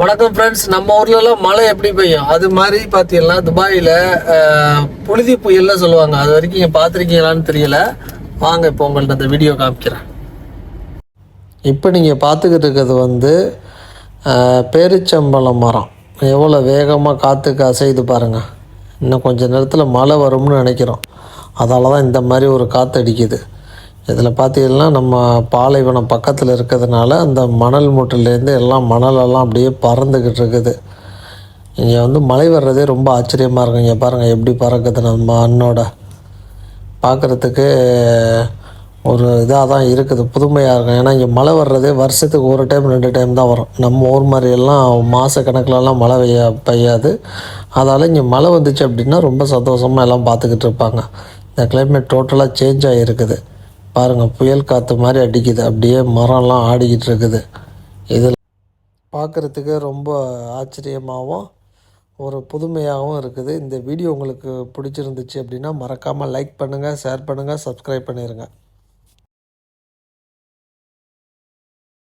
வணக்கம் ஃப்ரெண்ட்ஸ். நம்ம ஊர்லலாம் மழை எப்படி பெய்யும் அது மாதிரி பார்த்தீங்கன்னா துபாயில் புழுதி புயல்ல சொல்லுவாங்க. அது வரைக்கும் நீங்கள் பார்த்துருக்கீங்களான்னு தெரியல. வாங்க இப்போ உங்கள்ட்ட அந்த வீடியோ காமிக்கிறேன். இப்போ நீங்கள் பார்த்துக்கிட்டு இருக்கிறது பேரிச்சம்பழம் மரம் எவ்வளோ வேகமாக காற்றுக்கு அசைது பாருங்கள். இன்னும் கொஞ்சம் நேரத்தில் மழை வரும்னு நினைக்கிறோம். அதால தான் இந்த மாதிரி ஒரு காற்று அடிக்குது. இதில் பார்த்தீங்கன்னா நம்ம பாலைவனம் பக்கத்தில் இருக்கிறதுனால அந்த மணல் மூட்டிலேருந்து எல்லாம் மணலெல்லாம் அப்படியே பறந்துக்கிட்டு இருக்குது. இங்கே மழை வர்றதே ரொம்ப ஆச்சரியமாக இருக்கும். இங்கே பாருங்கள் எப்படி பறக்குது. நம்ம மண்ணோட பார்க்குறதுக்கு ஒரு இதாக தான் இருக்குது, புதுமையாக இருக்கும். ஏன்னா இங்கே மழை வர்றதே வருஷத்துக்கு ஒரு டைம் 2 டைம் தான் வரும். நம்ம ஊர் மாதிரியெல்லாம் மாதக்கணக்கிலலாம் மழை பெய்யாது. அதால் இங்கே மழை வந்துச்சு அப்படின்னா ரொம்ப சந்தோஷமாக எல்லாம் பார்த்துக்கிட்டு இருப்பாங்க. இந்த கிளைமேட் டோட்டலாக சேஞ்ச் ஆகிருக்குது. பாருங்கள், புயல் காற்று மாதிரி அடிக்குது. அப்படியே மரம்லாம் ஆடிக்கிட்டு இருக்குது. இதில் பார்க்குறதுக்கு ரொம்ப ஆச்சரியமாகவும் ஒரு புதுமையாகவும் இருக்குது. இந்த வீடியோ உங்களுக்கு பிடிச்சிருந்துச்சு அப்படின்னா மறக்காமல் லைக் பண்ணுங்கள், ஷேர் பண்ணுங்கள், சப்ஸ்கிரைப் பண்ணிடுங்க.